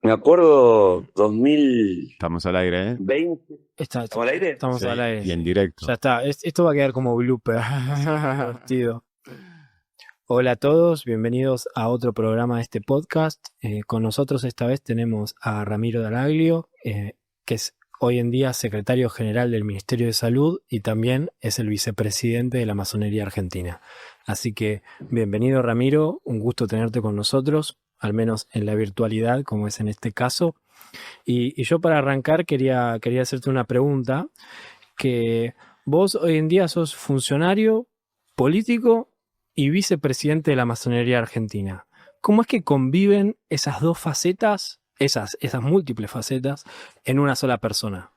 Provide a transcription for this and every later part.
Me acuerdo 2020. Estamos al aire, ¿eh? ¿Estamos al aire? Estamos Sí, al y aire. en directo. Ya está. Esto va a quedar como blooper. Divertido. Hola a todos, bienvenidos a otro programa de este podcast. Con nosotros esta vez tenemos a Ramiro Dalaglio, que es hoy en día secretario general del Ministerio de Salud y también es el vicepresidente de la Masonería Argentina. Así que bienvenido Ramiro, un gusto tenerte con nosotros, al menos en la virtualidad, como es en este caso. Y yo para arrancar quería hacerte una pregunta, que vos hoy en día sos funcionario político y vicepresidente de la Masonería Argentina. ¿Cómo es que conviven esas dos facetas, esas múltiples facetas, en una sola persona?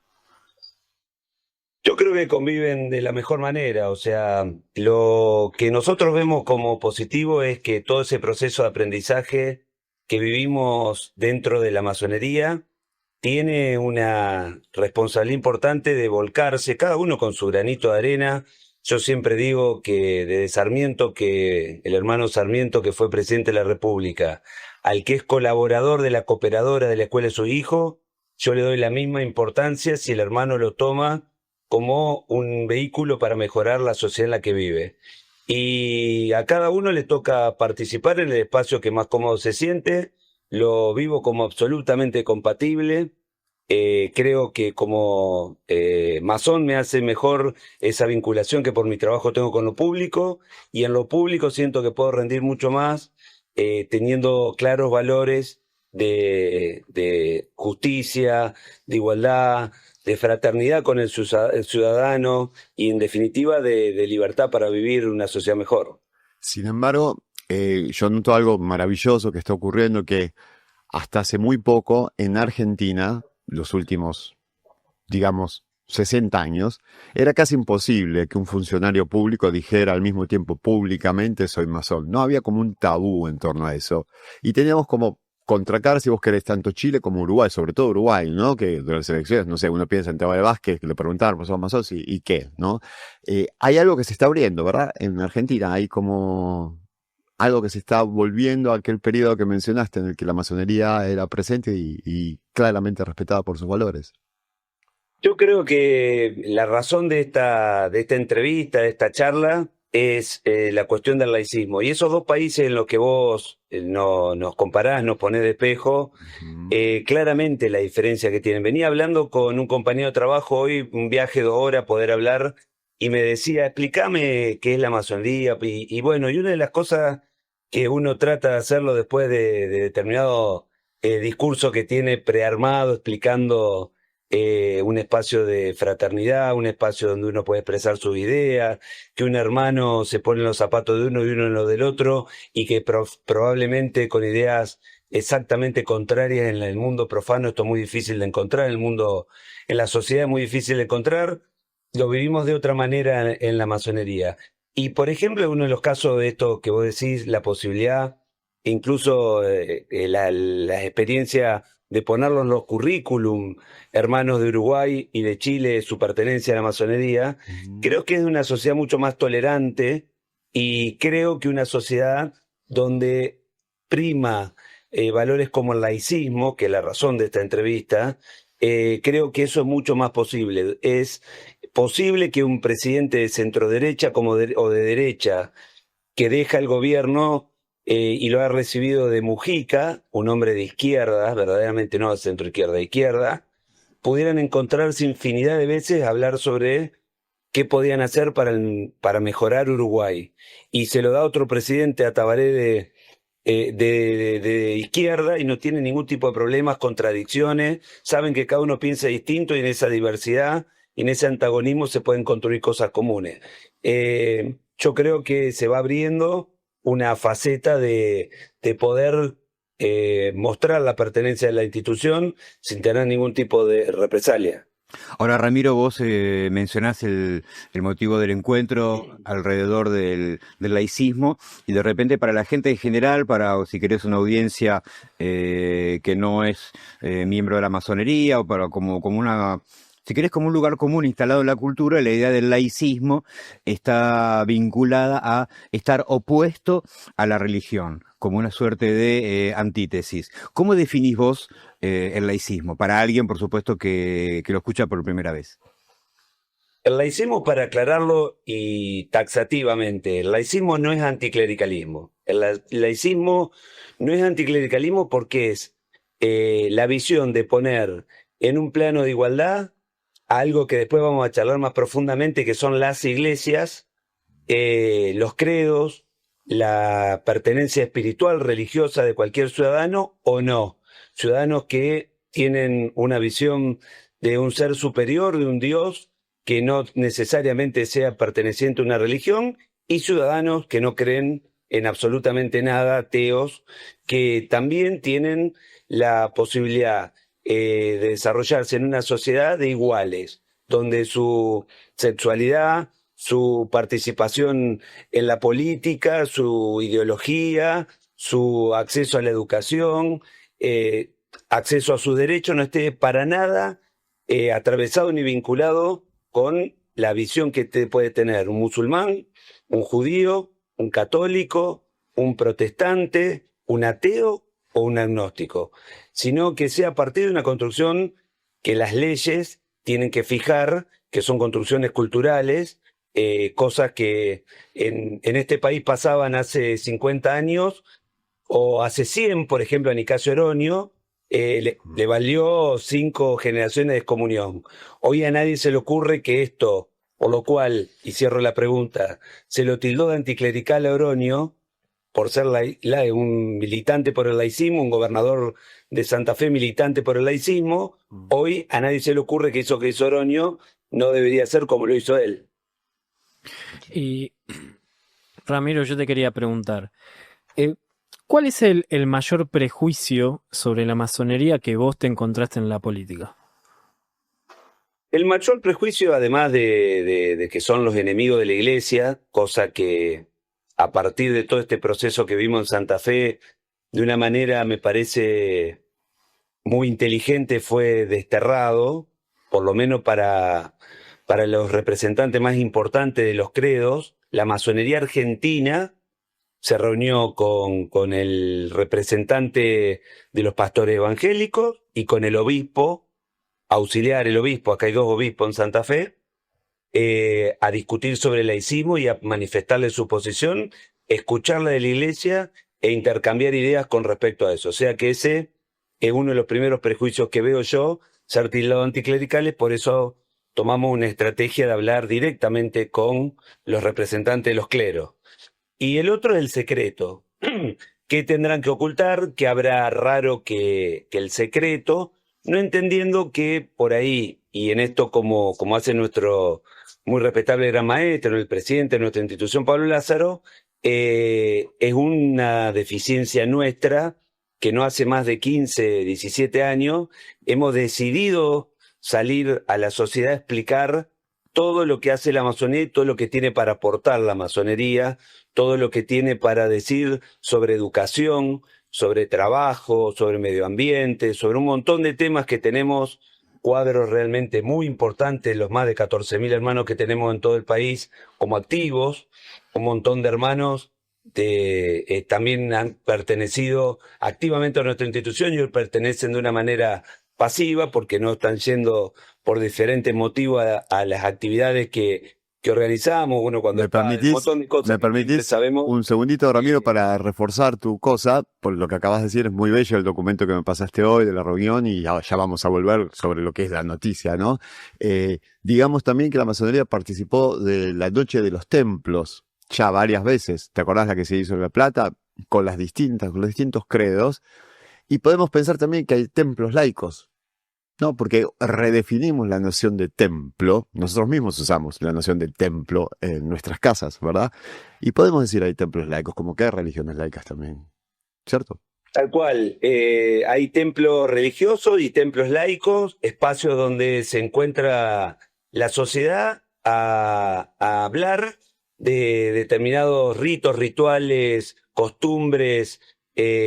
Yo creo que conviven de la mejor manera, o sea, lo que nosotros vemos como positivo es que todo ese proceso de aprendizaje que vivimos dentro de la masonería tiene una responsabilidad importante de volcarse, cada uno con su granito de arena. Yo siempre digo que desde Sarmiento, que el hermano Sarmiento, que fue presidente de la República, al que es colaborador de la cooperadora de la escuela de su hijo, yo le doy la misma importancia si el hermano lo toma como un vehículo para mejorar la sociedad en la que vive. Y a cada uno le toca participar en el espacio que más cómodo se siente. Lo vivo como absolutamente compatible. Creo que como masón me hace mejor esa vinculación que por mi trabajo tengo con lo público, y en lo público siento que puedo rendir mucho más teniendo claros valores de justicia, de igualdad, de fraternidad con el ciudadano y en definitiva de libertad para vivir una sociedad mejor. Sin embargo, yo noto algo maravilloso que está ocurriendo, que hasta hace muy poco en Argentina, los últimos, digamos, 60 años, era casi imposible que un funcionario público dijera al mismo tiempo públicamente soy masón. No había como un tabú en torno a eso. Y teníamos como contracar, si vos querés, tanto Chile como Uruguay, sobre todo Uruguay, ¿no? Que de las elecciones, no sé, uno piensa en Tabaré Vázquez, que le preguntaron, pues sos masón, y qué, ¿no? Hay algo que se está abriendo, ¿verdad? En Argentina hay como algo que se está volviendo a aquel periodo que mencionaste, en el que la masonería era presente y claramente respetada por sus valores. Yo creo que la razón de esta entrevista, de esta charla, es la cuestión del laicismo. Y esos dos países en los que vos nos comparás, nos ponés de espejo, Ujú. claramente la diferencia que tienen. Venía hablando con un compañero de trabajo hoy, un viaje de 2 horas, poder hablar, y me decía, explícame qué es la masonería. Y bueno, y una de las cosas que uno trata de hacerlo después de determinado discurso que tiene prearmado, explicando un espacio de fraternidad, un espacio donde uno puede expresar sus ideas, que un hermano se pone en los zapatos de uno y uno en los del otro, y que probablemente con ideas exactamente contrarias en el mundo profano, esto es muy difícil de encontrar, en el mundo, en la sociedad es muy difícil de encontrar, lo vivimos de otra manera en la masonería. Y por ejemplo, uno de los casos de esto que vos decís, la posibilidad, incluso la experiencia de ponerlo en los currículum, hermanos de Uruguay y de Chile, su pertenencia a la masonería, Ujú. creo que es de una sociedad mucho más tolerante, y creo que una sociedad donde prima valores como el laicismo, que es la razón de esta entrevista, creo que eso es mucho más posible. Es posible que un presidente de centro derecha o de derecha que deja el gobierno y lo ha recibido de Mujica, un hombre de izquierda, verdaderamente no de centro izquierda, de izquierda, pudieran encontrarse infinidad de veces a hablar sobre qué podían hacer para mejorar Uruguay. Y se lo da otro presidente a Tabaré de izquierda, y no tiene ningún tipo de problemas, contradicciones, saben que cada uno piensa distinto, y en esa diversidad y en ese antagonismo se pueden construir cosas comunes. Yo creo que se va abriendo una faceta de poder mostrar la pertenencia de la institución sin tener ningún tipo de represalia. Ahora, Ramiro, vos mencionás el motivo del encuentro alrededor del laicismo, y de repente para la gente en general, para, o si querés, una audiencia que no es miembro de la masonería, o para como una, si querés, como un lugar común instalado en la cultura, la idea del laicismo está vinculada a estar opuesto a la religión, como una suerte de antítesis. ¿Cómo definís vos el laicismo? Para alguien, por supuesto, que lo escucha por primera vez. El laicismo, para aclararlo y taxativamente, el laicismo no es anticlericalismo. El laicismo no es anticlericalismo porque es la visión de poner en un plano de igualdad algo que después vamos a charlar más profundamente, que son las iglesias, los credos, la pertenencia espiritual, religiosa de cualquier ciudadano o no. Ciudadanos que tienen una visión de un ser superior, de un Dios, que no necesariamente sea perteneciente a una religión, y ciudadanos que no creen en absolutamente nada, ateos, que también tienen la posibilidad de desarrollarse en una sociedad de iguales, donde su sexualidad, su participación en la política, su ideología, su acceso a la educación, acceso a sus derechos, no esté para nada atravesado ni vinculado con la visión que puede tener un musulmán, un judío, un católico, un protestante, un ateo o un agnóstico, sino que sea a partir de una construcción que las leyes tienen que fijar, que son construcciones culturales, cosas que en este país pasaban hace 50 años o hace 100, por ejemplo, a Nicasio Oronio, le valió 5 generaciones de excomunión. Hoy a nadie se le ocurre que esto, por lo cual, y cierro la pregunta, se lo tildó de anticlerical a Oronio por ser un militante por el laicismo, un gobernador de Santa Fe militante por el laicismo. Hoy a nadie se le ocurre que eso que hizo Oronio no debería ser como lo hizo él. Y Ramiro, yo te quería preguntar, ¿cuál es el mayor prejuicio sobre la masonería que vos te encontraste en la política? El mayor prejuicio, además de que son los enemigos de la iglesia, cosa que a partir de todo este proceso que vimos en Santa Fe, de una manera me parece muy inteligente, fue desterrado, por lo menos para los representantes más importantes de los credos. La masonería argentina se reunió con el representante de los pastores evangélicos y con el obispo, auxiliar el obispo, acá hay 2 obispos en Santa Fe, a discutir sobre el laicismo y a manifestarle su posición, escucharla de la iglesia e intercambiar ideas con respecto a eso. O sea que ese es uno de los primeros prejuicios que veo yo, ser tildado anticlericales, por eso tomamos una estrategia de hablar directamente con los representantes de los cleros. Y el otro es el secreto. ¿Qué tendrán que ocultar? ¿Qué habrá raro que el secreto? No entendiendo que por ahí, y en esto como hace nuestro muy respetable gran maestro, el presidente de nuestra institución, Pablo Lázaro, es una deficiencia nuestra que no hace más de 15, 17 años hemos decidido salir a la sociedad a explicar todo lo que hace la masonería y todo lo que tiene para aportar la masonería, todo lo que tiene para decir sobre educación, sobre trabajo, sobre medio ambiente, sobre un montón de temas que tenemos, cuadros realmente muy importantes, los más de 14.000 hermanos que tenemos en todo el país como activos, un montón de hermanos también han pertenecido activamente a nuestra institución y hoy pertenecen de una manera pasiva porque no están yendo por diferentes motivos a las actividades que organizamos. Bueno, cuando ¿Me permitís, me permitís sabemos un segundito, Ramiro, para reforzar tu cosa? Por lo que acabas de decir, es muy bello el documento que me pasaste hoy de la reunión y ya vamos a volver sobre lo que es la noticia, ¿no? Digamos también que la masonería participó de la Noche de los Templos ya varias veces. ¿Te acordás la que se hizo en La Plata? Con los distintos credos. Y podemos pensar también que hay templos laicos, ¿no? Porque redefinimos la noción de templo. Nosotros mismos usamos la noción de templo en nuestras casas, ¿verdad? Y podemos decir hay templos laicos, como que hay religiones laicas también, ¿cierto? tal cual, hay templos religiosos y templos laicos, espacios donde se encuentra la sociedad a hablar de determinados ritos, rituales, costumbres,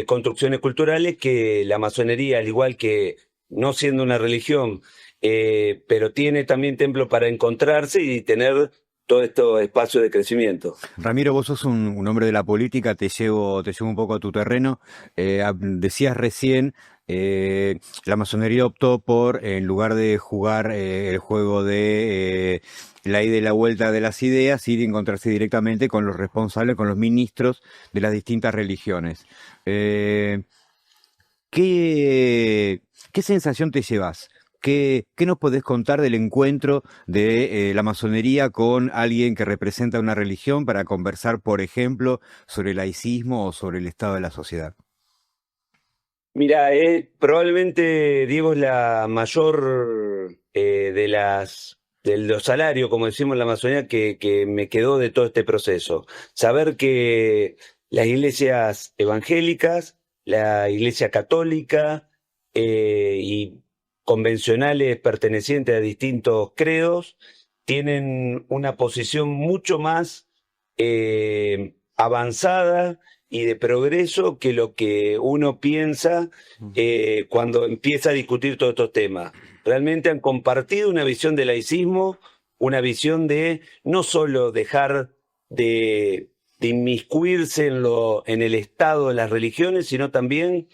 construcciones culturales que la masonería, al igual que no siendo una religión, pero tiene también templo para encontrarse y tener todos estos espacios de crecimiento. Ramiro, vos sos un hombre de la política, te llevo un poco a tu terreno. Decías recién, la masonería optó por, en lugar de jugar el juego de la ida y la vuelta de las ideas, ir a encontrarse directamente con los responsables, con los ministros de las distintas religiones. ¿Qué sensación te llevas? ¿Qué nos podés contar del encuentro de la masonería con alguien que representa una religión para conversar, por ejemplo, sobre el laicismo o sobre el estado de la sociedad? Mira, probablemente, Diego, es la mayor de los salarios, como decimos en la Amazonía, que me quedó de todo este proceso. Saber que las iglesias evangélicas, la iglesia católica y convencionales pertenecientes a distintos credos tienen una posición mucho más avanzada y de progreso que lo que uno piensa cuando empieza a discutir todos estos temas. Realmente han compartido una visión del laicismo, una visión de no solo dejar de inmiscuirse en el Estado de las religiones, sino también,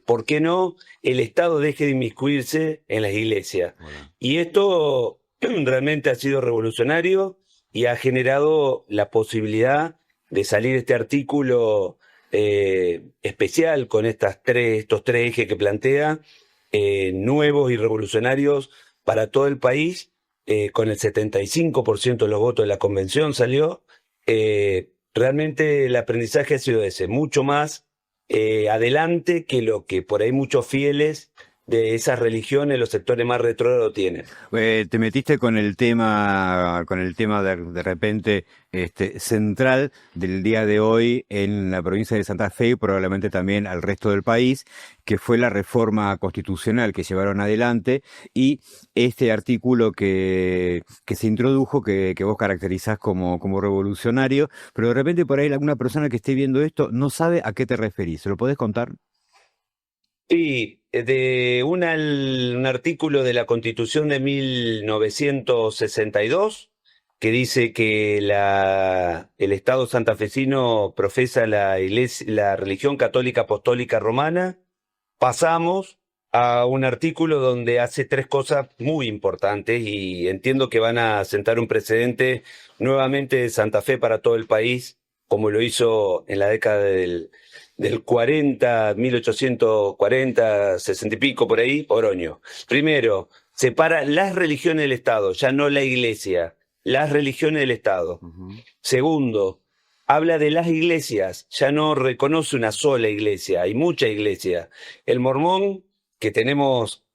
¿por qué no?, el Estado deje de inmiscuirse en las iglesias. Bueno. Y esto realmente ha sido revolucionario y ha generado la posibilidad de salir este artículo especial con estos tres ejes que plantea, nuevos y revolucionarios para todo el país, con el 75% de los votos de la convención salió. Realmente el aprendizaje ha sido ese, mucho más adelante que lo que por ahí muchos fieles de esas religiones, los sectores más retrógrados tienen. Te metiste con el tema de repente central del día de hoy en la provincia de Santa Fe y probablemente también al resto del país, que fue la reforma constitucional que llevaron adelante y este artículo que se introdujo, que vos caracterizás como revolucionario, pero de repente por ahí alguna persona que esté viendo esto no sabe a qué te referís. ¿Se lo podés contar? Sí, de un artículo de la Constitución de 1962 que dice que el Estado santafesino profesa la religión católica apostólica romana. Pasamos a un artículo donde hace tres cosas muy importantes y entiendo que van a sentar un precedente nuevamente de Santa Fe para todo el país, como lo hizo en la década del 40, 1840, 60 y pico por ahí, Oroño. Primero, separa las religiones del Estado, ya no la iglesia, las religiones del Estado. Uh-huh. Segundo, habla de las iglesias, ya no reconoce una sola iglesia, hay mucha iglesia. El mormón, que tenemos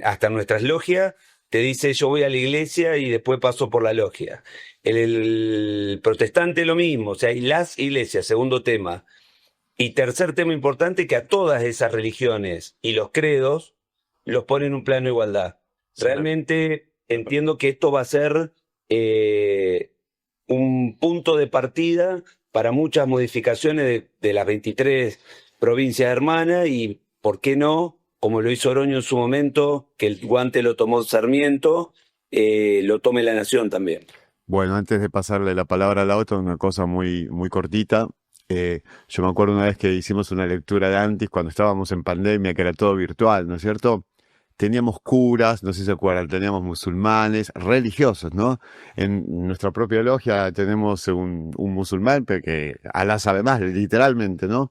hasta nuestras logias, te dice yo voy a la iglesia y después paso por la logia. El protestante lo mismo, o sea, hay las iglesias, segundo tema. Y tercer tema importante, que a todas esas religiones y los credos los pone en un plano de igualdad. Realmente entiendo que esto va a ser un punto de partida para muchas modificaciones de las 23 provincias hermanas y, ¿por qué no?, como lo hizo Oroño en su momento, que el guante lo tomó Sarmiento, lo tome la Nación también. Bueno, antes de pasarle la palabra a la otra, una cosa muy, muy cortita. Yo me acuerdo una vez que hicimos una lectura de Antis cuando estábamos en pandemia, que era todo virtual, ¿no es cierto? Teníamos curas, no sé si se acuerdan, teníamos musulmanes, religiosos, ¿no? En nuestra propia logia tenemos un musulmán, pero que Alá sabe más, literalmente, ¿no?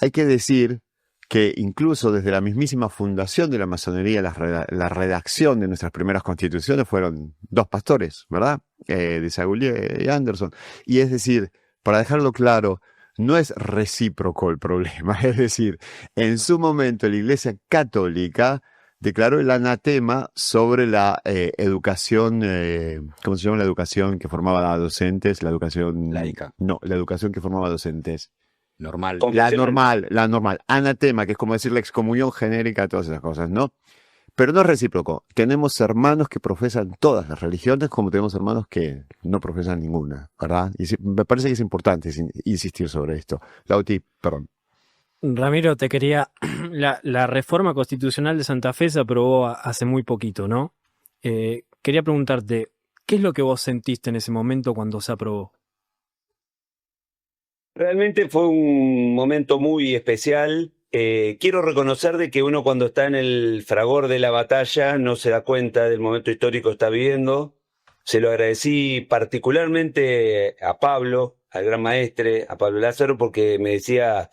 Hay que decir que incluso desde la mismísima fundación de la masonería, la redacción de nuestras primeras constituciones fueron dos pastores, ¿verdad? De Sagoulier y Anderson. Y es decir, para dejarlo claro, no es recíproco el problema. Es decir, en su momento la Iglesia Católica declaró el anatema sobre la educación, ¿cómo se llama? La educación que formaba a docentes, la educación... Laica. No, la educación que formaba a docentes. Normal. La normal. Anatema, que es como decir la excomunión genérica, todas esas cosas, ¿no? Pero no es recíproco. Tenemos hermanos que profesan todas las religiones, como tenemos hermanos que no profesan ninguna, ¿verdad? Y me parece que es importante insistir sobre esto. Lauti, perdón. Ramiro, te quería... La reforma constitucional de Santa Fe se aprobó hace muy poquito, ¿no? Quería preguntarte, ¿Qué es lo que vos sentiste en ese momento cuando se aprobó? Realmente fue un momento muy especial. Quiero reconocer de que uno cuando está en el fragor de la batalla no se da cuenta del momento histórico que está viviendo. Se lo agradecí particularmente a Pablo, al gran maestre, a Pablo Lázaro, porque me decía,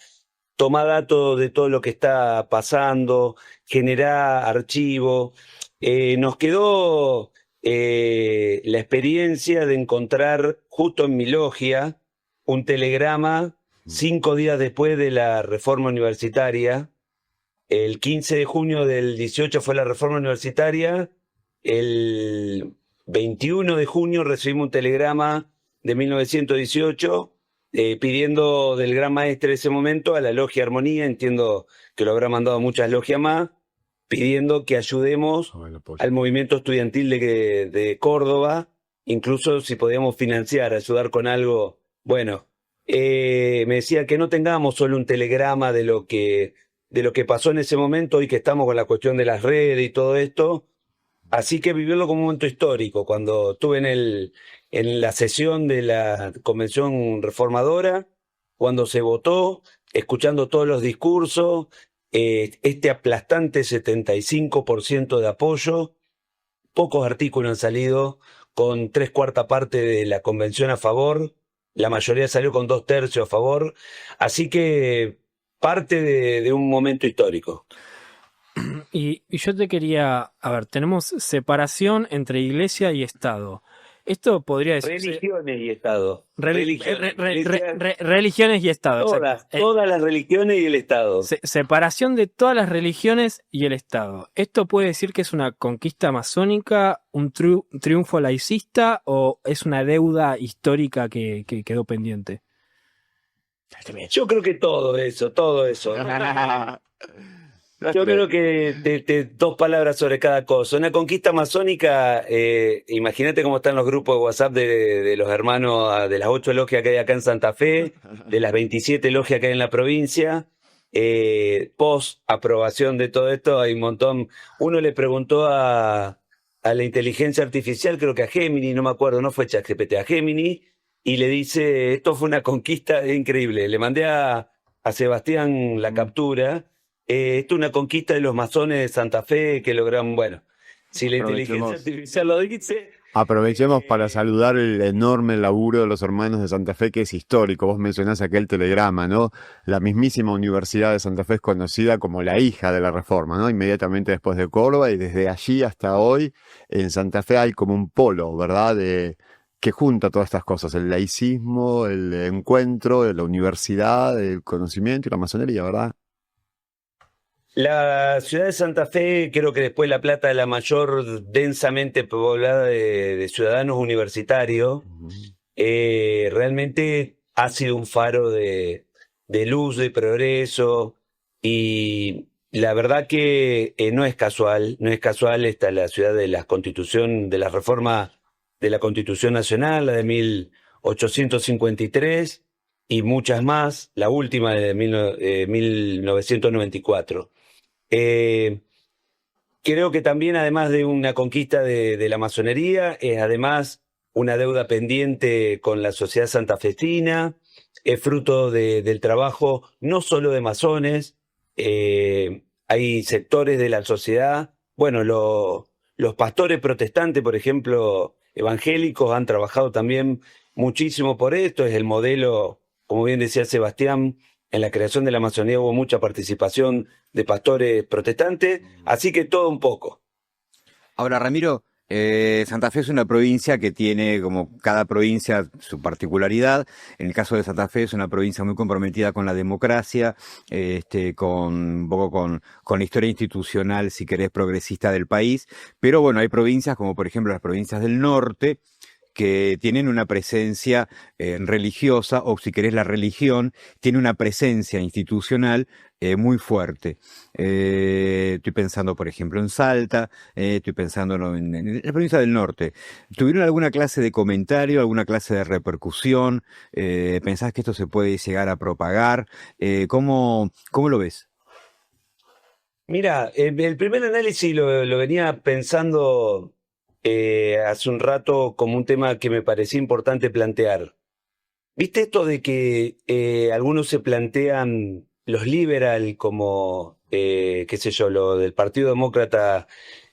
toma datos de todo lo que está pasando, generá archivo. Nos quedó la experiencia de encontrar justo en mi logia un telegrama 5 días después de la reforma universitaria. El 15 de junio del 18 fue la reforma universitaria. El 21 de junio recibimos un telegrama de 1918 pidiendo del gran maestre de ese momento a la Logia Armonía, entiendo que lo habrá mandado a muchas logias más, pidiendo que ayudemos al movimiento estudiantil de Córdoba, incluso si podíamos financiar, ayudar con algo. Bueno, me decía que no tengamos solo un telegrama de lo que pasó en ese momento y que estamos con la cuestión de las redes y todo esto. Así que vivirlo como un momento histórico. Cuando estuve en la sesión de la Convención Reformadora, cuando se votó, escuchando todos los discursos, este aplastante 75% de apoyo, pocos artículos han salido con 3/4 de la convención a favor, la mayoría salió con 2/3 a favor, así que parte de un momento histórico. Y yo te quería, a ver, tenemos separación entre iglesia y Estado. Esto podría decirse... Religiones y Estado. Religiones y Estado, exacto. Todas las religiones y el Estado. Separación de todas las religiones y el Estado. ¿Esto puede decir que es una conquista masónica, un triunfo laicista o es una deuda histórica que quedó pendiente? Yo creo que todo eso. Yo creo que 2 palabras sobre cada cosa. Una conquista masónica, imagínate cómo están los grupos de WhatsApp de los hermanos, de las 8 logias que hay acá en Santa Fe, de las 27 logias que hay en la provincia. Post aprobación de todo esto hay un montón. Uno le preguntó a la inteligencia artificial, creo que a Gemini, no me acuerdo, no fue ChatGPT, a Gemini, y le dice, esto fue una conquista increíble. Le mandé a Sebastián la captura. Esto es una conquista de los masones de Santa Fe que logran, bueno, si la inteligencia artificial lo dice... Aprovechemos para saludar el enorme laburo de los hermanos de Santa Fe, que es histórico. Vos mencionás aquel telegrama, ¿no? La mismísima Universidad de Santa Fe es conocida como la hija de la Reforma, ¿no? Inmediatamente después de Córdoba, y desde allí hasta hoy en Santa Fe hay como un polo, ¿verdad? Que junta todas estas cosas, el laicismo, el encuentro, la universidad, el conocimiento y la masonería, ¿verdad? La ciudad de Santa Fe, creo que después La Plata, es la mayor densamente poblada de ciudadanos universitarios. Realmente ha sido un faro de luz, de progreso, y la verdad que no es casual, esta la ciudad de la Constitución, de la reforma de la Constitución Nacional, la de 1853, y muchas más, la última de 1994. Creo que también, además de una conquista de la masonería, es además una deuda pendiente con la sociedad santafesina, es fruto del trabajo no solo de masones, hay sectores de la sociedad, bueno, los pastores protestantes, por ejemplo, evangélicos, han trabajado también muchísimo por esto, es el modelo, como bien decía Sebastián. En la creación de la masonería hubo mucha participación de pastores protestantes, así que todo un poco. Ahora, Ramiro, Santa Fe es una provincia que tiene, como cada provincia, su particularidad. En el caso de Santa Fe es una provincia muy comprometida con la democracia, un poco con la historia institucional, si querés, progresista del país. Pero bueno, hay provincias como por ejemplo las provincias del norte, que tienen una presencia religiosa, o si querés la religión, tiene una presencia institucional muy fuerte. Estoy pensando, por ejemplo, en Salta, estoy pensando en la provincia del norte. ¿Tuvieron alguna clase de comentario, alguna clase de repercusión? ¿Pensás que esto se puede llegar a propagar? ¿Cómo lo ves? Mira, el primer análisis lo venía pensando hace un rato como un tema que me parecía importante plantear. ¿Viste esto de que algunos se plantean los liberal como, qué sé yo, lo del Partido Demócrata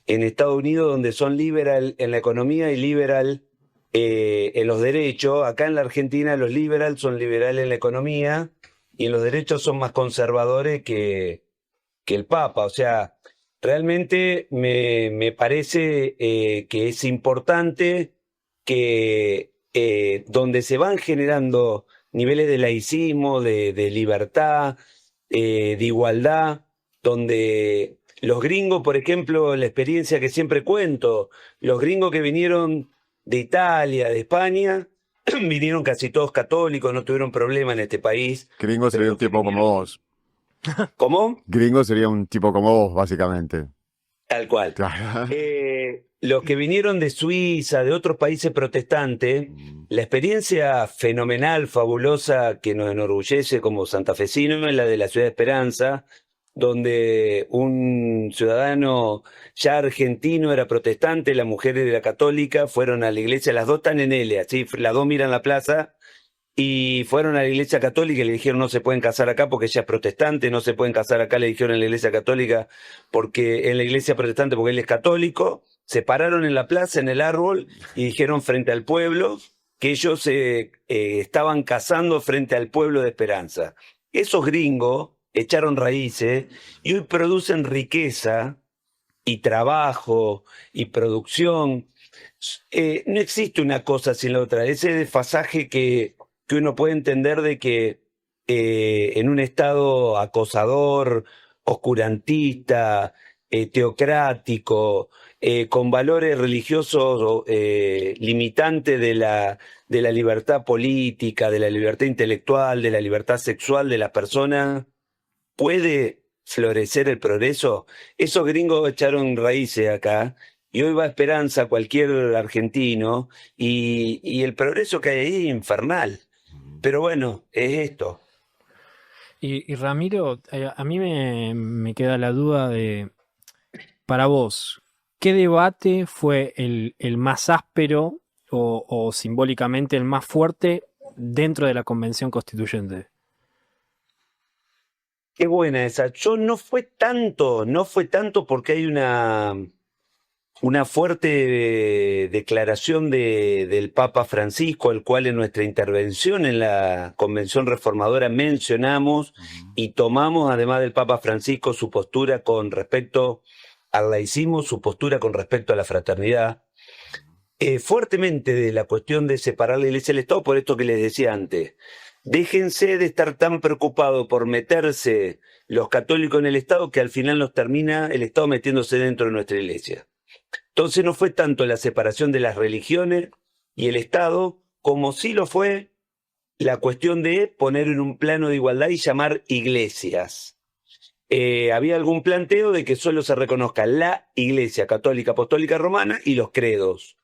en Estados Unidos, donde son liberal en la economía y liberal en los derechos? Acá en la Argentina los liberal son liberales en la economía y en los derechos son más conservadores que el Papa. O sea, realmente me parece que es importante que donde se van generando niveles de laicismo, de libertad, de igualdad, donde los gringos, por ejemplo, la experiencia que siempre cuento, los gringos que vinieron de Italia, de España, vinieron casi todos católicos, no tuvieron problema en este país. Gringo Pero sería un los que tipo como vinieron... vos. ¿Cómo? Gringo sería un tipo como vos, básicamente. Tal cual. Claro. Los que vinieron de Suiza, de otros países protestantes, la experiencia fenomenal, fabulosa, que nos enorgullece como santafesinos es la de la Ciudad de Esperanza, donde un ciudadano ya argentino era protestante, las mujeres era católica, fueron a la iglesia, las dos están en L, así, las dos miran la plaza, y fueron a la iglesia católica y le dijeron no se pueden casar acá porque ella es protestante, no se pueden casar acá, le dijeron en la iglesia católica porque en la iglesia protestante porque él es católico. Se pararon en la plaza, en el árbol, y dijeron frente al pueblo que ellos se estaban casando frente al pueblo de Esperanza. Esos gringos echaron raíces y hoy producen riqueza y trabajo y producción. No existe una cosa sin la otra. Ese desfasaje que uno puede entender de que en un estado acosador, oscurantista, teocrático, con valores religiosos limitantes de la libertad política, de la libertad intelectual, de la libertad sexual de las personas, puede florecer el progreso. Esos gringos echaron raíces acá y hoy va Esperanza cualquier argentino y el progreso que hay ahí es infernal. Pero bueno, es esto. Y Ramiro, a mí me queda la duda de, para vos, ¿qué debate fue el más áspero o simbólicamente el más fuerte dentro de la Convención Constituyente? Qué buena esa. Yo no fue tanto porque hay una fuerte declaración del Papa Francisco, el cual en nuestra intervención en la Convención Reformadora mencionamos y tomamos, además del Papa Francisco, su postura con respecto al laicismo, su postura con respecto a la fraternidad, fuertemente de la cuestión de separar la Iglesia del Estado, por esto que les decía antes. Déjense de estar tan preocupados por meterse los católicos en el Estado que al final nos termina el Estado metiéndose dentro de nuestra Iglesia. Entonces no fue tanto la separación de las religiones y el Estado, como sí lo fue la cuestión de poner en un plano de igualdad y llamar iglesias. Había algún planteo de que solo se reconozca la Iglesia Católica Apostólica Romana y los credos.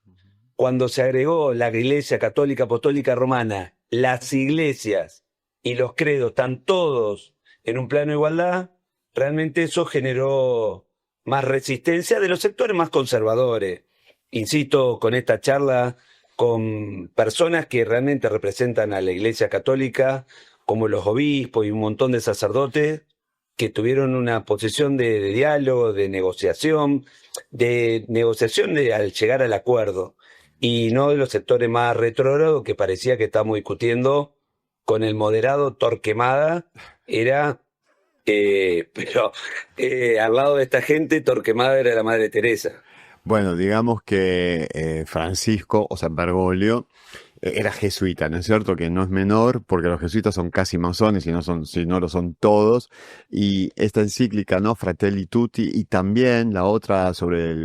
Cuando se agregó la Iglesia Católica Apostólica Romana, las iglesias y los credos están todos en un plano de igualdad, realmente eso generó más resistencia de los sectores más conservadores. Insisto, con esta charla con personas que realmente representan a la Iglesia Católica, como los obispos y un montón de sacerdotes, que tuvieron una posición de diálogo, de negociación al llegar al acuerdo, y no de los sectores más retrógrados que parecía que estamos discutiendo con el moderado Torquemada, era... pero al lado de esta gente, Torquemada era la Madre Teresa. Bueno, digamos que Francisco, o sea, Bergoglio, era jesuita, ¿no es cierto? Que no es menor, porque los jesuitas son casi masones, si no lo son todos. Y esta encíclica, ¿no? Fratelli Tutti, y también la otra sobre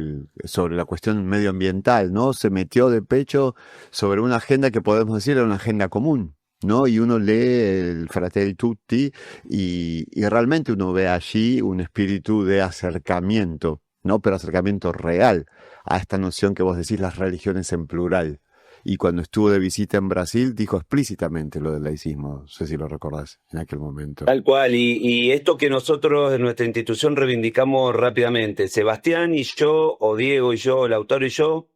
la cuestión medioambiental, ¿no? Se metió de pecho sobre una agenda que podemos decir era una agenda común, ¿no? Y uno lee el Fratelli Tutti y realmente uno ve allí un espíritu de acercamiento, ¿no? Pero acercamiento real a esta noción que vos decís, las religiones en plural. Y cuando estuvo de visita en Brasil, dijo explícitamente lo del laicismo. No sé si lo recordás en aquel momento. Tal cual, y esto que nosotros en nuestra institución reivindicamos rápidamente, Sebastián y yo, o Diego y yo, o Lautaro y yo,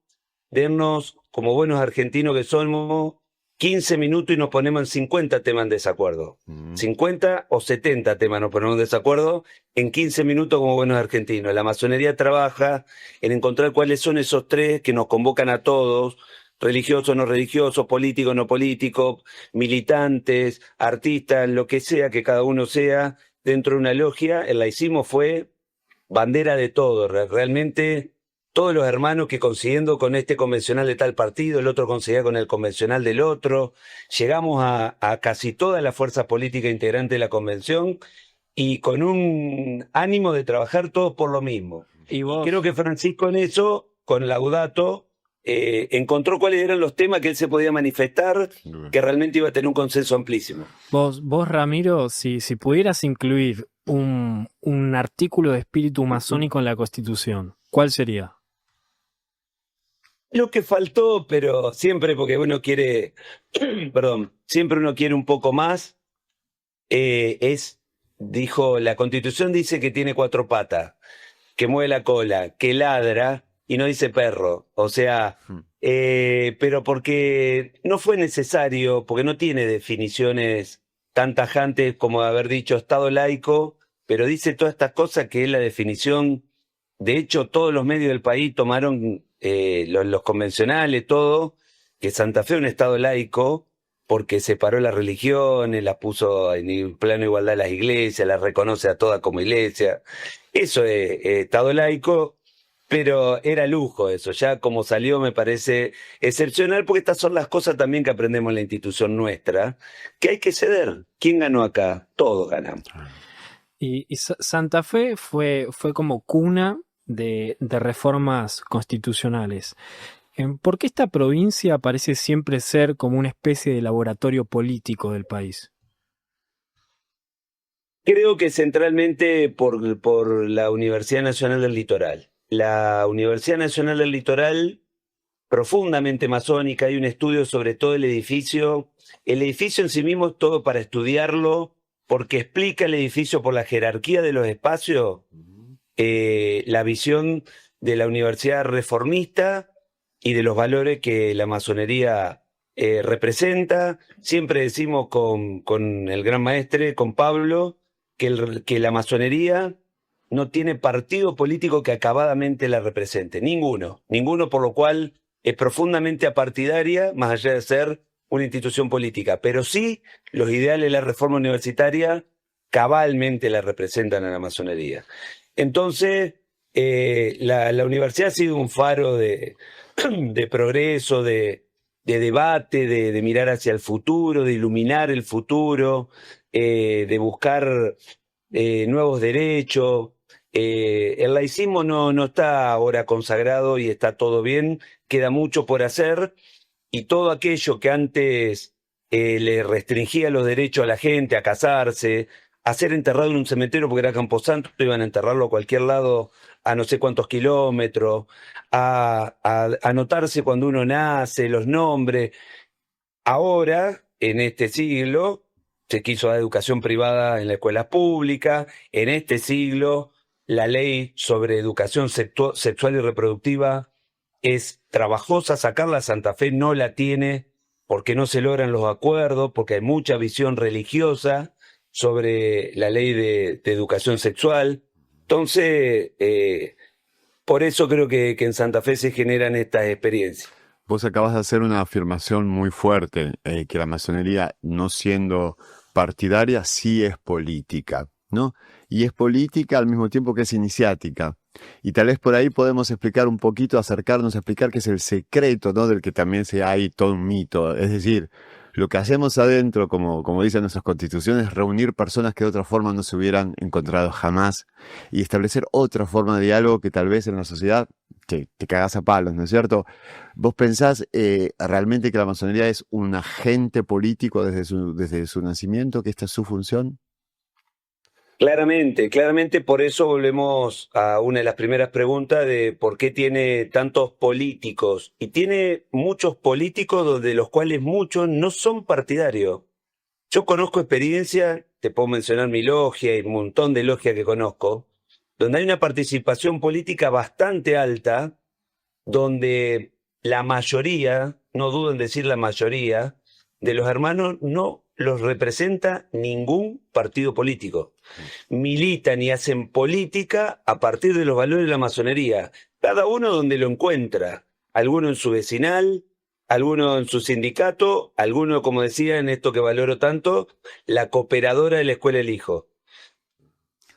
dennos, como buenos argentinos que somos, 15 minutos y nos ponemos en 50 temas en desacuerdo. 50 o 70 temas nos ponemos en desacuerdo en 15 minutos como buenos argentinos. La masonería trabaja en encontrar cuáles son esos tres que nos convocan a todos, religiosos, no religiosos, políticos, no políticos, militantes, artistas, lo que sea que cada uno sea, dentro de una logia. El laicismo fue bandera de todo, realmente todos los hermanos que consiguiendo con este convencional de tal partido, el otro conseguía con el convencional del otro, llegamos a casi todas las fuerzas políticas integrantes de la convención y con un ánimo de trabajar todos por lo mismo. Y vos, Creo que Francisco en eso, con Laudato, encontró cuáles eran los temas que él se podía manifestar, que realmente iba a tener un consenso amplísimo. vos Ramiro, si pudieras incluir un artículo de espíritu masónico en la Constitución, ¿cuál sería? Lo que faltó, pero siempre porque uno quiere, perdón, siempre uno quiere un poco más, dijo, la Constitución dice que tiene 4 patas, que mueve la cola, que ladra y no dice perro. O sea, pero porque no fue necesario, porque no tiene definiciones tan tajantes como haber dicho Estado laico, pero dice todas estas cosas que es la definición. De hecho, todos los medios del país tomaron los convencionales, todo, que Santa Fe es un Estado laico, porque separó las religiones, las puso en el plano de igualdad a las iglesias, las reconoce a todas como iglesia. Eso es Estado laico, pero era lujo eso. Ya como salió me parece excepcional, porque estas son las cosas también que aprendemos en la institución nuestra, que hay que ceder. ¿Quién ganó acá? Todos ganamos. Y Santa Fe fue como cuna de reformas constitucionales. ¿Por qué esta provincia parece siempre ser como una especie de laboratorio político del país? Creo que centralmente por la Universidad Nacional del Litoral. La Universidad Nacional del Litoral, profundamente masónica, hay un estudio sobre todo el edificio. El edificio en sí mismo es todo para estudiarlo, porque explica el edificio por la jerarquía de los espacios, la visión de la universidad reformista y de los valores que la masonería representa. Siempre decimos con el gran maestre, con Pablo, que la masonería no tiene partido político que acabadamente la represente. Ninguno, por lo cual es profundamente apartidaria, más allá de ser una institución política. Pero sí, los ideales de la reforma universitaria cabalmente la representan a la masonería. Entonces, la universidad ha sido un faro de progreso, de debate, de mirar hacia el futuro, de iluminar el futuro, de buscar nuevos derechos. El laicismo no está ahora consagrado y está todo bien, queda mucho por hacer, y todo aquello que antes le restringía los derechos a la gente, a casarse, a ser enterrado en un cementerio porque era camposanto, iban a enterrarlo a cualquier lado a no sé cuántos kilómetros, a anotarse cuando uno nace, los nombres. Ahora, en este siglo, se quiso dar educación privada en la escuela pública. En este siglo, la ley sobre educación sexual y reproductiva es trabajosa. Sacarla a Santa Fe no la tiene porque no se logran los acuerdos, porque hay mucha visión religiosa sobre la ley de educación sexual. Entonces, por eso creo que en Santa Fe se generan estas experiencias. Vos acabas de hacer una afirmación muy fuerte, que la masonería, no siendo partidaria, sí es política, ¿no? Y es política al mismo tiempo que es iniciática. Y tal vez por ahí podemos explicar un poquito, acercarnos a explicar qué es el secreto, ¿no? Del que también hay todo un mito. Es decir, lo que hacemos adentro, como dicen nuestras constituciones, es reunir personas que de otra forma no se hubieran encontrado jamás y establecer otra forma de diálogo que tal vez en la sociedad te cagas a palos, ¿no es cierto? ¿Vos pensás realmente que la masonería es un agente político desde su nacimiento, que esta es su función? Claramente, por eso volvemos a una de las primeras preguntas de por qué tiene tantos políticos. Y tiene muchos políticos de los cuales muchos no son partidarios. Yo conozco experiencias, te puedo mencionar mi logia y un montón de logias que conozco, donde hay una participación política bastante alta, donde la mayoría, no dudo en decir la mayoría, de los hermanos no los representa ningún partido político. Militan y hacen política a partir de los valores de la masonería, cada uno donde lo encuentra, alguno en su vecinal, alguno en su sindicato, alguno, como decía, en esto que valoro tanto, la cooperadora de la escuela El Hijo.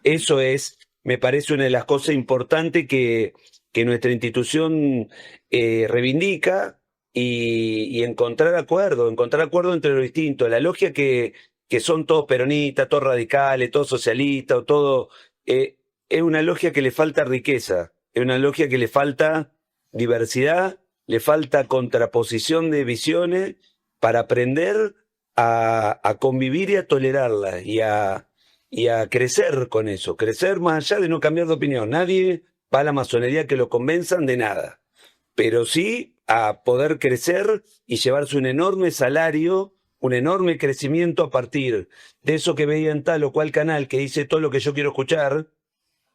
Eso es, me parece, una de las cosas importantes que nuestra institución reivindica y encontrar acuerdo entre los distintos. La logia que son todos peronistas, todos radicales, todos socialistas, o todo, es una logia que le falta riqueza, es una logia que le falta diversidad, le falta contraposición de visiones para aprender a convivir y a tolerarla y a crecer con eso, crecer más allá de no cambiar de opinión. Nadie va a la masonería que lo convenzan de nada, pero sí a poder crecer y llevarse un enorme salario, un enorme crecimiento a partir de eso que veía en tal o cual canal que dice todo lo que yo quiero escuchar,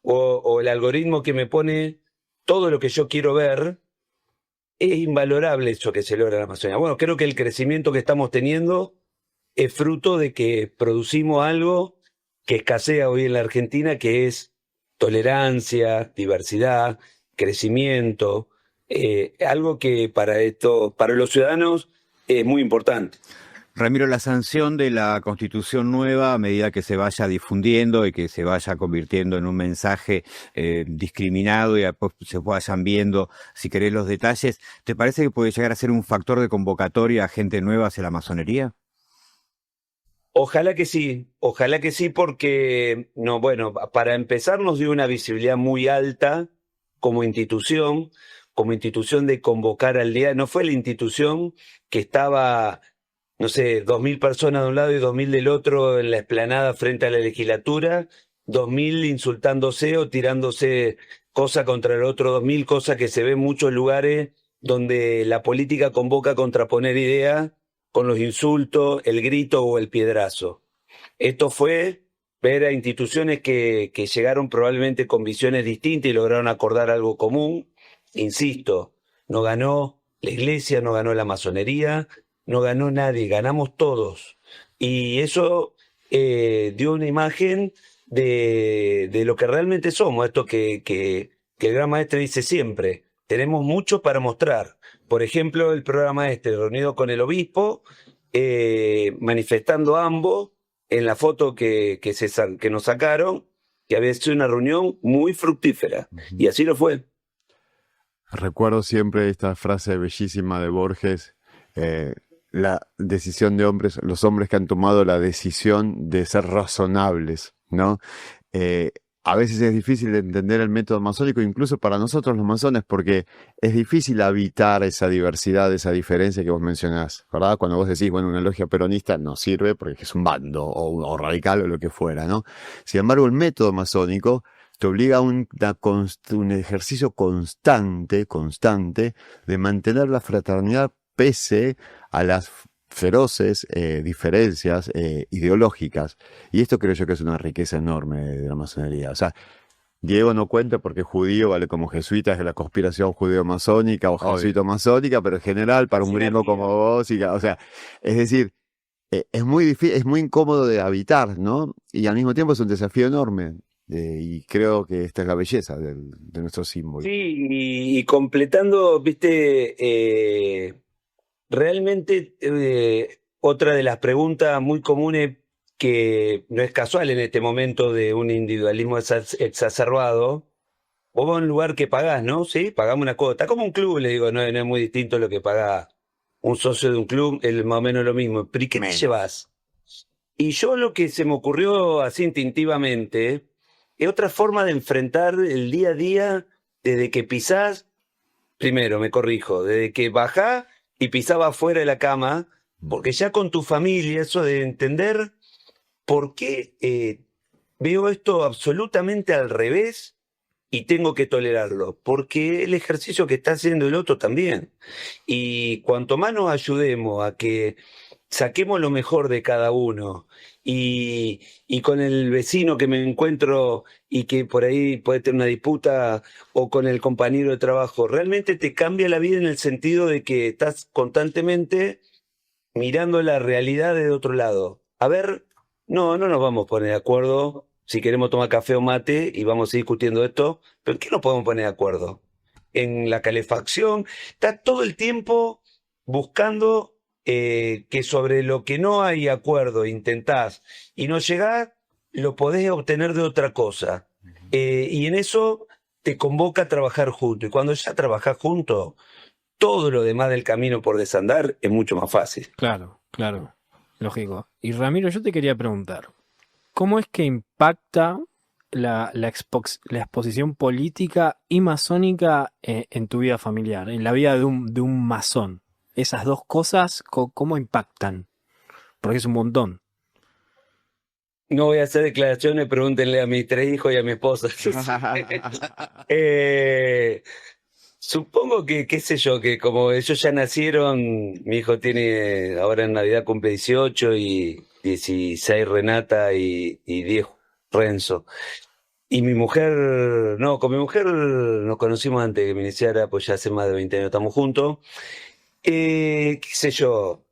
o el algoritmo que me pone todo lo que yo quiero ver. Es invalorable eso que se logra en la Amazonía. Bueno, creo que el crecimiento que estamos teniendo es fruto de que producimos algo que escasea hoy en la Argentina, que es tolerancia, diversidad, crecimiento, algo que para los ciudadanos es muy importante. Ramiro, la sanción de la Constitución nueva, a medida que se vaya difundiendo y que se vaya convirtiendo en un mensaje discriminado y después se vayan viendo, si querés, los detalles, ¿te parece que puede llegar a ser un factor de convocatoria a gente nueva hacia la masonería? Ojalá que sí, porque, no, bueno, para empezar nos dio una visibilidad muy alta como institución de convocar al día. No fue la institución que estaba, no sé, 2.000 personas de un lado y 2.000 del otro en la explanada frente a la legislatura, 2.000 insultándose o tirándose cosa contra el otro 2.000, cosa que se ve en muchos lugares donde la política convoca a contraponer ideas con los insultos, el grito o el piedrazo. Esto fue ver a instituciones que llegaron probablemente con visiones distintas y lograron acordar algo común. Insisto, no ganó la iglesia, no ganó la masonería, no ganó nadie, ganamos todos. Y eso dio una imagen de lo que realmente somos, esto que el gran maestro dice siempre, tenemos mucho para mostrar. Por ejemplo, el programa reunido con el obispo, manifestando ambos en la foto que nos sacaron, que había sido una reunión muy fructífera. Y así lo fue. Recuerdo siempre esta frase bellísima de Borges, la decisión de hombres, los hombres que han tomado la decisión de ser razonables, ¿no? A veces es difícil de entender el método masónico, incluso para nosotros los masones, porque es difícil habitar esa diversidad, esa diferencia que vos mencionás, ¿verdad? Cuando vos decís, bueno, una logia peronista no sirve porque es un bando o radical o lo que fuera, ¿no? Sin embargo, el método masónico te obliga a un ejercicio constante de mantener la fraternidad pese a las feroces diferencias ideológicas. Y esto creo yo que es una riqueza enorme de la masonería. O sea, Diego no cuenta porque es judío, vale como jesuita, es de la conspiración judeo-masónica o jesuito-masónica, pero en general para un gringo como vos, o sea, es decir, es muy difícil, es muy incómodo de habitar, ¿no? Y al mismo tiempo es un desafío enorme. Y creo que esta es la belleza de nuestro símbolo. Sí, y completando, viste, realmente otra de las preguntas muy comunes que no es casual en este momento de un individualismo exacerbado, vos vas a un lugar que pagás, ¿no? Sí, pagamos una cuota, como un club, le digo, no es muy distinto lo que paga un socio de un club, es más o menos lo mismo. ¿Pero y qué te llevas? Y yo lo que se me ocurrió así instintivamente es otra forma de enfrentar el día a día desde que pisás, primero me corrijo, desde que bajás y pisaba afuera de la cama, porque ya con tu familia, eso de entender por qué veo esto absolutamente al revés y tengo que tolerarlo, porque el ejercicio que está haciendo el otro también. Y cuanto más nos ayudemos a que saquemos lo mejor de cada uno. Y con el vecino que me encuentro y que por ahí puede tener una disputa, o con el compañero de trabajo, realmente te cambia la vida en el sentido de que estás constantemente mirando la realidad de otro lado. A ver, no nos vamos a poner de acuerdo si queremos tomar café o mate y vamos a ir discutiendo esto, pero ¿en qué nos podemos poner de acuerdo? En la calefacción, está todo el tiempo buscando que sobre lo que no hay acuerdo intentás y no llegás, lo podés obtener de otra cosa. Y en eso te convoca a trabajar junto. Y cuando ya trabajás juntos, todo lo demás del camino por desandar es mucho más fácil. Claro, claro, lógico. Y Ramiro, yo te quería preguntar, ¿cómo es que impacta la exposición política y masónica en tu vida familiar, en la vida de un masón? Esas dos cosas, ¿cómo impactan? Porque es un montón. No voy a hacer declaraciones, pregúntenle a mis 3 hijos y a mi esposa. Eh, Supongo que, qué sé yo, que como ellos ya nacieron, mi hijo tiene, ahora en Navidad cumple 18 y 16 Renata y 10 Renzo. Y mi mujer, no, con mi mujer nos conocimos antes de que me iniciara, pues ya hace más de 20 años estamos juntos. Qué sé yo,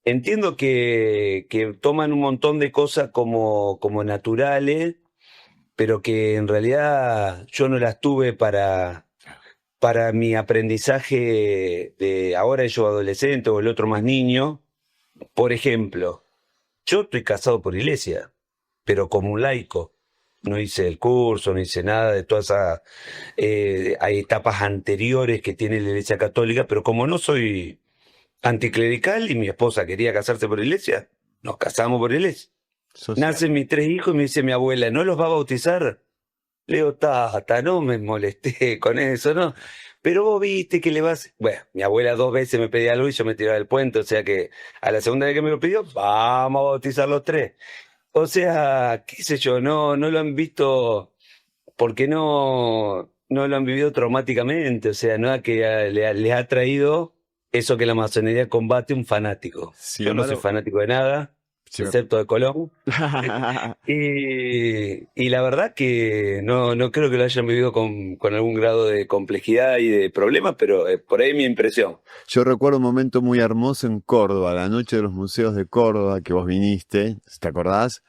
entiendo que toman un montón de cosas como naturales, pero que en realidad yo no las tuve para mi aprendizaje de ahora yo adolescente o el otro más niño. Por ejemplo, yo estoy casado por iglesia, pero como un laico. No hice el curso, no hice nada de todas esas hay etapas anteriores que tiene la iglesia católica, pero como no soy anticlerical y mi esposa quería casarse por iglesia, nos casamos por iglesia. Nacen mis 3 hijos y me dice mi abuela, ¿no los va a bautizar? Le digo, tata, no me molesté con eso, ¿no? Pero vos viste que le vas... Bueno, mi abuela 2 veces me pedía algo y yo me tiraba del puente, o sea que a la segunda vez que me lo pidió, vamos a bautizar los 3. O sea, qué sé yo, no lo han visto porque no lo han vivido traumáticamente, o sea, no es que les ha traído eso que la masonería combate un fanático. Sin Yo no soy embargo, fanático de nada, sí, excepto de Colón. Y la verdad que no creo que lo hayan vivido con algún grado de complejidad y de problemas, pero por ahí mi impresión. yo recuerdo un momento muy hermoso en Córdoba, la noche de los museos de Córdoba, que vos viniste, ¿te acordás?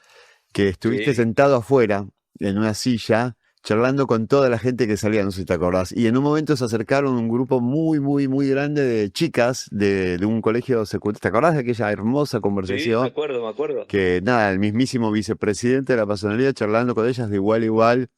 Que estuviste Sí, sentado afuera, en una silla, charlando con toda la gente que salía, no sé si te acordás. Y en un momento se acercaron un grupo muy grande de chicas de un colegio secundario. ¿Te acordás de aquella hermosa sí, me conversación? acuerdo, me acuerdo. Que nada, el mismísimo vicepresidente de la masonería charlando con ellas de igual a igual.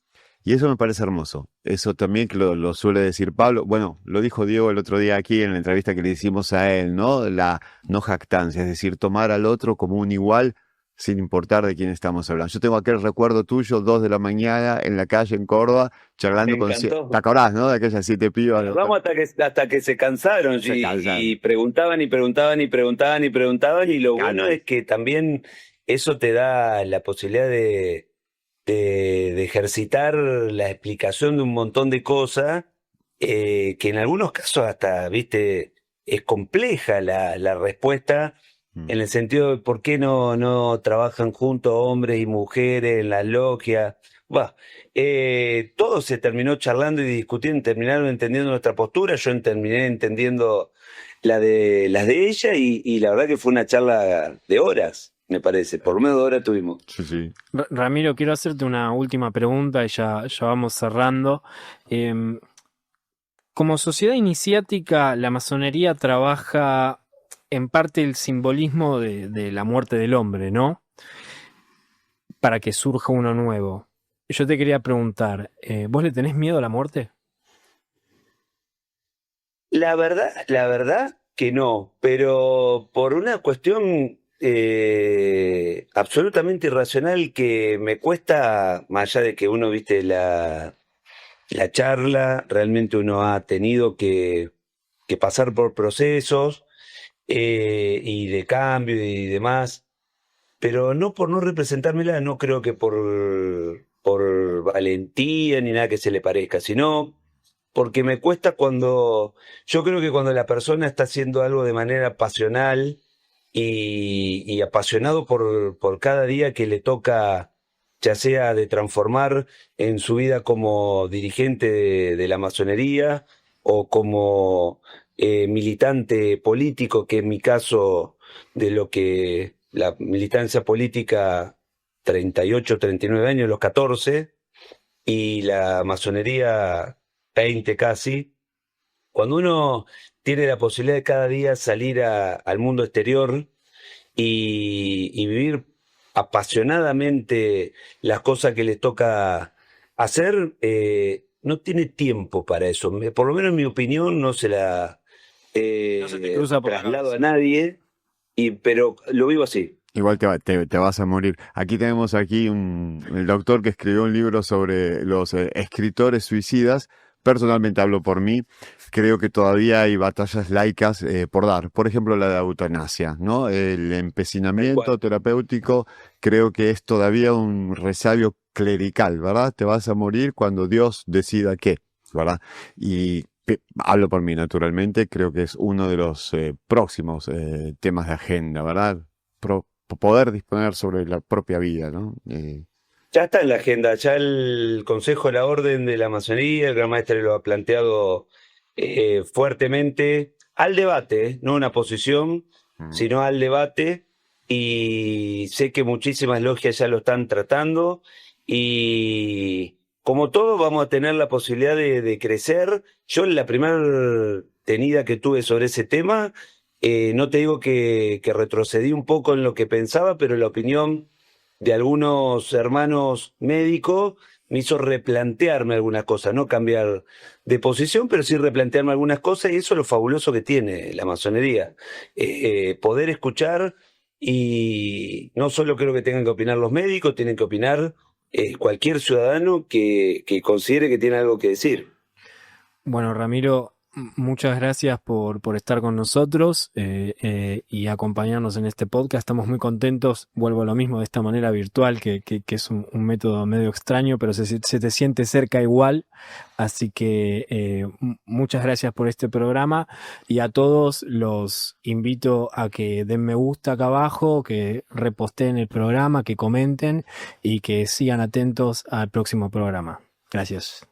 Y eso me parece hermoso. Eso también que lo suele decir Pablo. Bueno, lo dijo Diego el otro día aquí en la entrevista que le hicimos a él, ¿no? La no jactancia, es decir, tomar al otro como un igual sin importar de quién estamos hablando. Yo tengo aquel recuerdo tuyo, 2 de la mañana, en la calle en Córdoba, Me charlando con... encantó. ¿Te acordás, no? De aquellas 7 pibas. Vamos hasta que se cansaron Se y cansan. preguntaban y preguntaban y preguntaban y preguntaban, y lo bueno Ganan. es que también eso te da la posibilidad de ejercitar la explicación de un montón de cosas, que en algunos casos hasta, viste, es compleja la respuesta, Mm. en el sentido de por qué no trabajan juntos hombres y mujeres en las logias. Va, todo se terminó charlando y discutiendo, terminaron entendiendo nuestra postura, yo terminé entendiendo las de ella, y la verdad que fue una charla de horas, me parece, por lo menos 2 horas tuvimos. Sí, sí. Ramiro, quiero hacerte una última pregunta y ya vamos cerrando. Em, Como sociedad iniciática, la masonería trabaja en parte el simbolismo de la muerte del hombre, ¿no? Para que surja uno nuevo. Yo te quería preguntar, ¿vos le tenés miedo a la muerte? La verdad que no, pero por una cuestión absolutamente irracional que me cuesta, más allá de que uno, viste, la charla, realmente uno ha tenido que pasar por procesos y de cambio y demás, pero no por no representármela, no creo que por valentía ni nada que se le parezca, sino porque me cuesta yo creo que cuando la persona está haciendo algo de manera pasional y apasionado por cada día que le toca, ya sea de transformar en su vida como dirigente de la masonería o como militante político, que en mi caso, de lo que la militancia política, 38, 39 años, los 14, y la masonería 20 casi. Cuando uno tiene la posibilidad de cada día salir al mundo exterior y vivir apasionadamente las cosas que les toca hacer, no tiene tiempo para eso. Por lo menos en mi opinión no se la No se te cruza por la traslado a cabeza. nadie, pero lo vivo así. Igual te vas a morir. Aquí tenemos el doctor que escribió un libro sobre los escritores suicidas. Personalmente hablo por mí. Creo que todavía hay batallas laicas por dar. Por ejemplo, la de eutanasia, ¿no? El Tal empecinamiento cual. terapéutico creo que es todavía un resabio clerical, ¿verdad? Te vas a morir cuando Dios decida qué, ¿verdad? Y hablo por mí, naturalmente. Creo que es uno de los próximos temas de agenda, ¿verdad? Poder disponer sobre la propia vida, ¿no? Ya está en la agenda, ya el Consejo de la Orden de la Masonería, el Gran Maestre lo ha planteado fuertemente al debate, no una posición, Mm. sino al debate, y sé que muchísimas logias ya lo están tratando, y como todos vamos a tener la posibilidad de crecer. Yo en la primera tenida que tuve sobre ese tema, no te digo que retrocedí un poco en lo que pensaba, pero la opinión de algunos hermanos médicos me hizo replantearme algunas cosas, no cambiar de posición, pero sí replantearme algunas cosas, y eso es lo fabuloso que tiene la masonería. Poder escuchar, y no solo creo que tengan que opinar los médicos, tienen que opinar cualquier ciudadano que considere que tiene algo que decir. Bueno, Ramiro, muchas gracias por estar con nosotros y acompañarnos en este podcast. Estamos muy contentos, vuelvo a lo mismo, de esta manera virtual, que es un método medio extraño, pero se te siente cerca igual. Así que muchas gracias por este programa, y a todos los invito a que den me gusta acá abajo, que reposteen el programa, que comenten y que sigan atentos al próximo programa. Gracias.